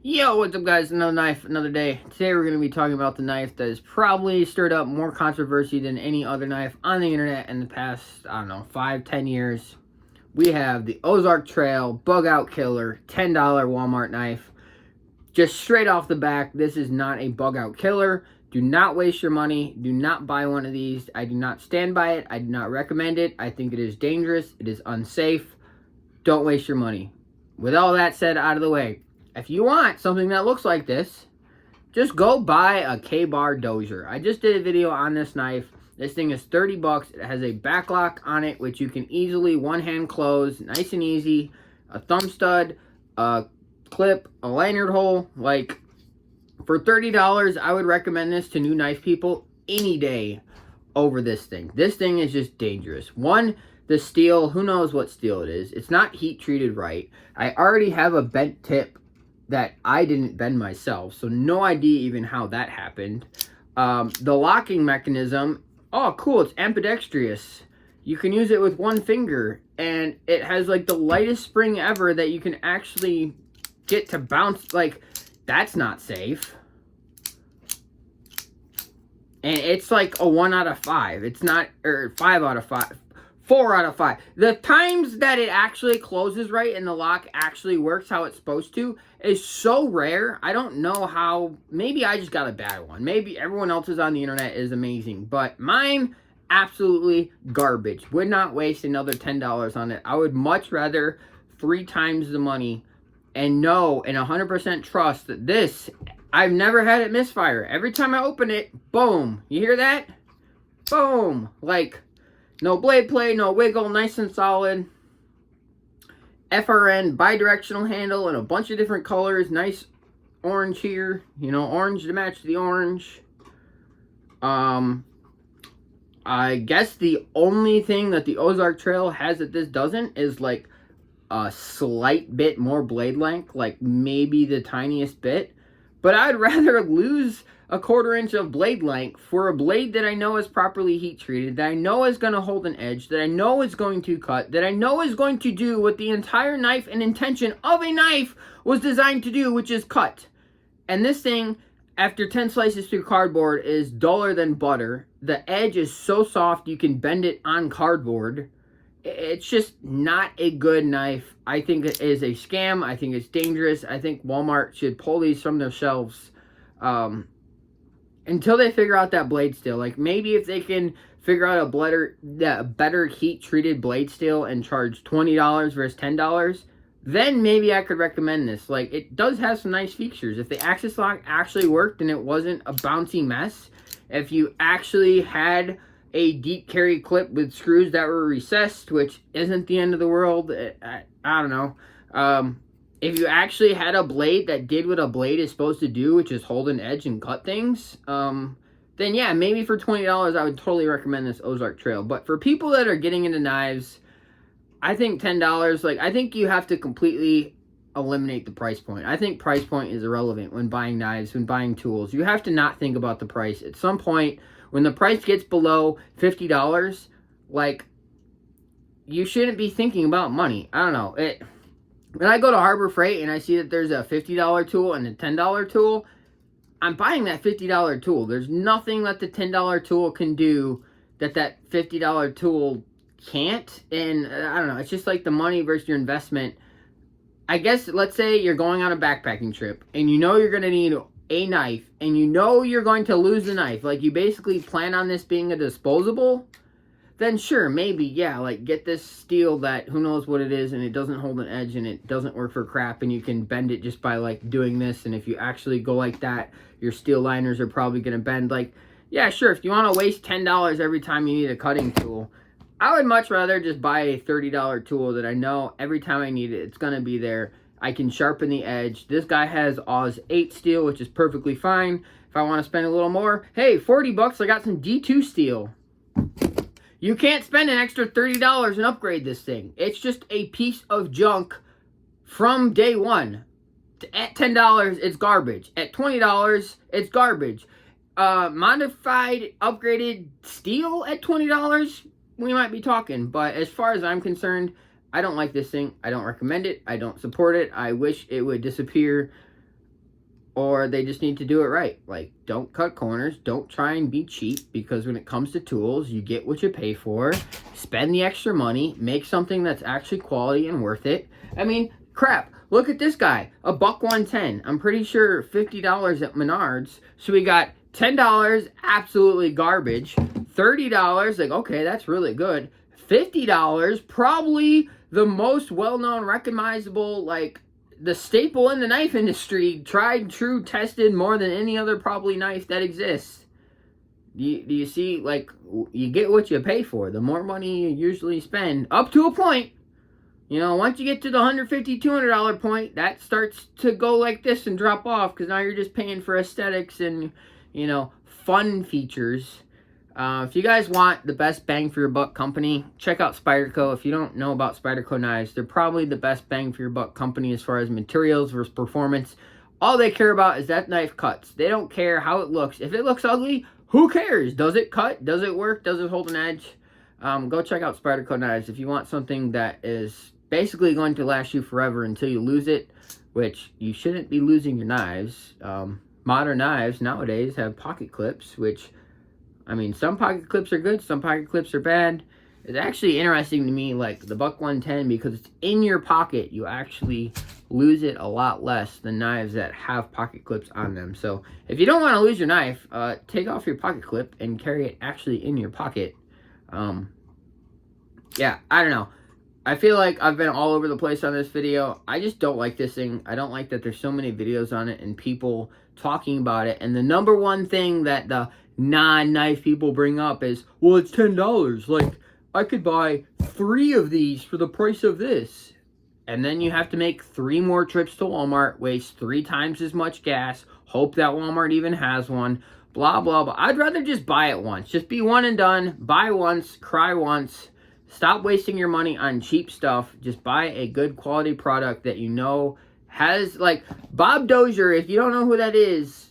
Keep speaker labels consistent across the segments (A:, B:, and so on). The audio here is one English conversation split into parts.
A: Yo, what's up guys? Another knife, another day. Today we're going to be talking about the knife that has probably stirred up more controversy than any other knife on the internet in the past, I don't know, 5-10 years. We have the Ozark Trail Bug Out Killer $10 Walmart knife. Just straight off the back, this is not a bug out killer. Do not waste your money. Do not buy one of these. I do not stand by it. I do not recommend it. I think it is dangerous. It is unsafe. Don't waste your money. With all that said out of the way, if you want something that looks like this, just go buy a K-Bar dozer. I just did a video on this knife. This thing is 30 bucks. It has a backlock on it, which you can easily one-hand close, nice and easy. A thumb stud, a clip, a lanyard hole. Like, for $30, I would recommend this to new knife people any day over this thing. This thing is just dangerous. One, the steel, who knows what steel it is. It's not heat treated right. I already have a bent tip that I didn't bend myself, so no idea even how that happened. The locking mechanism, oh cool, it's ambidextrous. You can use it with one finger, and it has like the lightest spring ever that you can actually get to bounce. Like, that's not safe. And it's like a 1 out of 5. It's not, or 5 out of 5. 4 out of 5. The times that it actually closes right and the lock actually works how it's supposed to is so rare. I don't know how. Maybe I just got a bad one. Maybe everyone else's on the internet is amazing. But mine, absolutely garbage. Would not waste another $10 on it. I would much rather 3 times the money and know and 100% trust that this, I've never had it misfire. Every time I open it, boom. You hear that? Boom. Like, no blade play, no wiggle, nice and solid. FRN bidirectional handle in a bunch of different colors. Nice orange here. You know, orange to match the orange. I guess the only thing that the Ozark Trail has that this doesn't is like a slight bit more blade length. Like maybe the tiniest bit. But I'd rather lose a 1/4 inch of blade length for a blade that I know is properly heat treated, that I know is going to hold an edge, that I know is going to cut, that I know is going to do what the entire knife and intention of a knife was designed to do, which is cut. And this thing, after 10 slices through cardboard, is duller than butter. The edge is so soft you can bend it on cardboard. It's just not a good knife. I think it is a scam. I think it's dangerous. I think Walmart should pull these from their shelves until they figure out that blade steel. Like, maybe if they can figure out a better heat-treated blade steel and charge $20 versus $10, then maybe I could recommend this. Like, it does have some nice features. If the axis lock actually worked and it wasn't a bouncy mess, if you actually had a deep carry clip with screws that were recessed, which isn't the end of the world. I don't know. If you actually had a blade that did what a blade is supposed to do, which is hold an edge and cut things, then yeah, maybe for $20, I would totally recommend this Ozark Trail. But for people that are getting into knives, I think $10, like, I think you have to completely eliminate the price point. I think price point is irrelevant when buying knives, when buying tools. You have to not think about the price. At some point, when the price gets below $50, like, you shouldn't be thinking about money. I don't know. When I go to Harbor Freight and I see that there's a $50 tool and a $10 tool, I'm buying that $50 tool. There's nothing that the $10 tool can do that $50 tool can't. And I don't know. It's just like the money versus your investment. I guess, let's say you're going on a backpacking trip and you know you're going to need a knife and you know you're going to lose the knife. Like, you basically plan on this being a disposable. Then sure, maybe, yeah, like, get this steel that who knows what it is and it doesn't hold an edge and it doesn't work for crap and you can bend it just by, like, doing this. And if you actually go like that, your steel liners are probably going to bend. Like, yeah, sure, if you want to waste $10 every time you need a cutting tool, I would much rather just buy a $30 tool that I know every time I need it, it's going to be there. I can sharpen the edge. This guy has Oz 8 steel, which is perfectly fine. If I want to spend a little more, hey, 40 bucks, I got some D2 steel. You can't spend an extra $30 and upgrade this thing. It's just a piece of junk from day one. At $10, it's garbage. At $20, it's garbage. Modified, upgraded steel at $20, we might be talking. But as far as I'm concerned, I don't like this thing. I don't recommend it. I don't support it. I wish it would disappear or they just need to do it right. Like, don't cut corners. Don't try and be cheap, because when it comes to tools, you get what you pay for. Spend the extra money. Make something that's actually quality and worth it. I mean, crap. Look at this guy. $1.10. I'm pretty sure $50 at Menards. So we got $10, absolutely garbage. $30, like, okay, that's really good. $50, probably the most well-known, recognizable, like, the staple in the knife industry, tried, true, tested more than any other probably knife that exists. Do you see, like, you get what you pay for. The more money you usually spend, up to a point, you know, once you get to the $150, $200 point, that starts to go like this and drop off, because now you're just paying for aesthetics and, you know, fun features. If you guys want the best bang for your buck company, check out Spyderco. If you don't know about Spyderco knives, they're probably the best bang for your buck company as far as materials versus performance. All they care about is that knife cuts. They don't care how it looks. If it looks ugly, who cares? Does it cut? Does it work? Does it hold an edge? Go check out Spyderco knives if you want something that is basically going to last you forever until you lose it, which you shouldn't be losing your knives. Modern knives nowadays have pocket clips, which, I mean, some pocket clips are good, some pocket clips are bad. It's actually interesting to me, like the Buck 110, because it's in your pocket, you actually lose it a lot less than knives that have pocket clips on them. So if you don't want to lose your knife, take off your pocket clip and carry it actually in your pocket. Yeah, I don't know. I feel like I've been all over the place on this video. I just don't like this thing. I don't like that there's so many videos on it and people talking about it. And the number one thing that the non-knife people bring up is, well, it's $10. Like, I could buy 3 of these for the price of this. And then you have to make 3 more trips to Walmart, waste 3 times as much gas, hope that Walmart even has one, blah, blah, blah. I'd rather just buy it once. Just be one and done. Buy once, cry once. Stop wasting your money on cheap stuff. Just buy a good quality product that you know has, like, Bob Dozier. If you don't know who that is,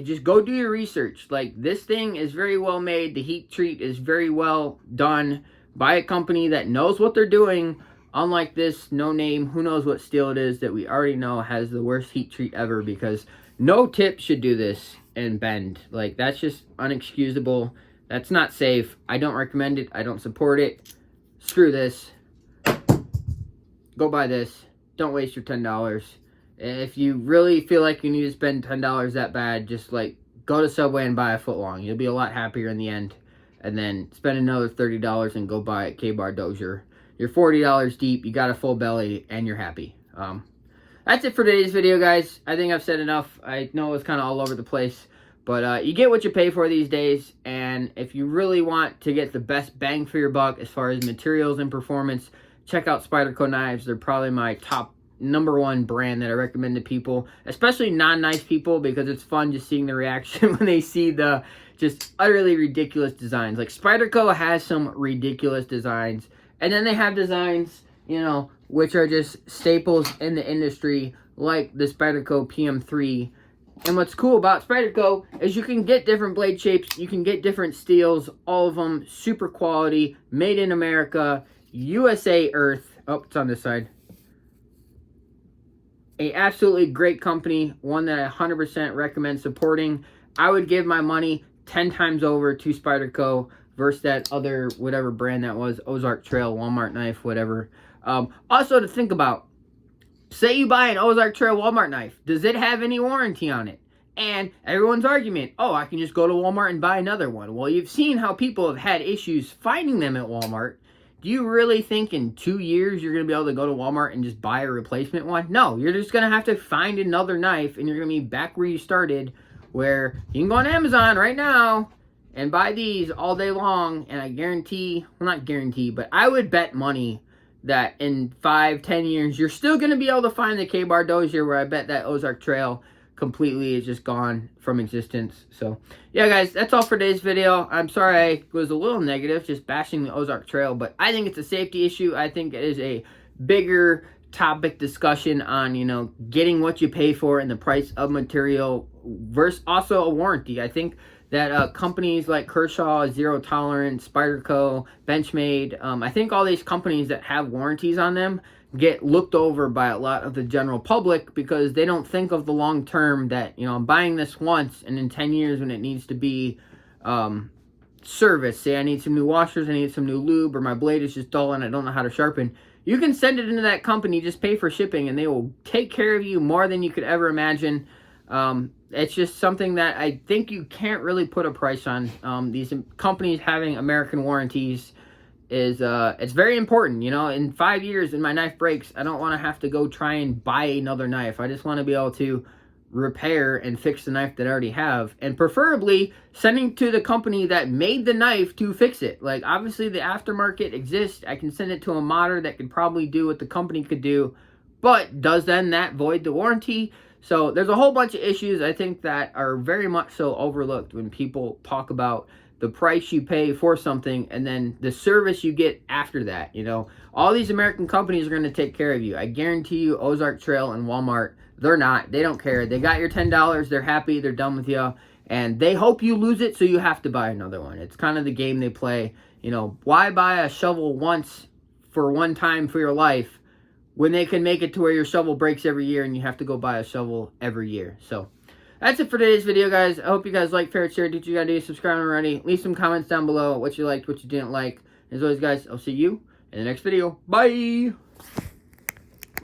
A: just go do your research. Like, this thing is very well made. The heat treat is very well done by a company that knows what they're doing. Unlike this no name, who knows what steel it is that we already know has the worst heat treat ever, because no tip should do this and bend. Like, that's just unexcusable. That's not safe. I don't recommend it. I don't support it. Screw this. Go buy this. Don't waste your $10. If you really feel like you need to spend $10 that bad, just, like, go to Subway and buy a footlong. You'll be a lot happier in the end. And then spend another $30 and go buy a K-Bar Dozier. You're $40 deep, you got a full belly, and you're happy. That's it for today's video, guys. I think I've said enough. I know it's kind of all over the place. But you get what you pay for these days, and if you really want to get the best bang for your buck as far as materials and performance, check out Spyderco knives. They're probably my top #1 brand that I recommend to people, especially non-knife people, because it's fun just seeing the reaction when they see the just utterly ridiculous designs. Like, Spyderco has some ridiculous designs, and then they have designs, you know, which are just staples in the industry, like the Spyderco PM3. And what's cool about Spyderco is you can get different blade shapes, you can get different steels, all of them super quality, made in America, USA Earth. Oh, it's on this side. A absolutely great company, one that I 100% recommend supporting. I would give my money 10 times over to Spyderco versus that other, whatever brand that was, Ozark Trail, Walmart knife, whatever. Also to think about, say you buy an Ozark Trail Walmart knife. Does it have any warranty on it? And everyone's argument, oh, I can just go to Walmart and buy another one. Well, you've seen how people have had issues finding them at Walmart. Do you really think in 2 years you're going to be able to go to Walmart and just buy a replacement one? No, you're just going to have to find another knife, and you're going to be back where you started, where you can go on Amazon right now and buy these all day long, and I guarantee, well, not guarantee, but I would bet money that in 5-10 years, you're still going to be able to find the K-Bar Dozier, where I bet that Ozark Trail completely is just gone from existence. So, yeah, guys, that's all for today's video. I'm sorry I was a little negative, just bashing the Ozark Trail, but I think it's a safety issue. I think it is a bigger topic discussion on, you know, getting what you pay for and the price of material versus also a warranty. I think that companies like Kershaw, Zero Tolerance, Spyderco, Benchmade, I think all these companies that have warranties on them get looked over by a lot of the general public because they don't think of the long term that, you know, I'm buying this once and in 10 years when it needs to be serviced, say I need some new washers, I need some new lube, or my blade is just dull and I don't know how to sharpen, you can send it into that company, just pay for shipping, and they will take care of you more than you could ever imagine. It's just something that I think you can't really put a price on. These companies having American warranties is it's very important. You know, in 5 years, when my knife breaks, I don't want to have to go try and buy another knife. I just want to be able to repair and fix the knife that I already have, and preferably sending to the company that made the knife to fix it. Like, obviously the aftermarket exists. I can send it to a modder that could probably do what the company could do, but does then that void the warranty? So there's a whole bunch of issues I think that are very much so overlooked when people talk about the price you pay for something and then the service you get after that. You know, all these American companies are going to take care of you. I guarantee you Ozark Trail and Walmart, they're not. They don't care. They got your $10. They're happy. They're done with you. And they hope you lose it so you have to buy another one. It's kind of the game they play. You know, why buy a shovel once for one time for your life when they can make it to where your shovel breaks every year and you have to go buy a shovel every year? So that's it for today's video, guys. I hope you guys like, favorite, share, do what you gotta do, subscribe already. Leave some comments down below what you liked, what you didn't like. As always, guys, I'll see you in the next video. Bye!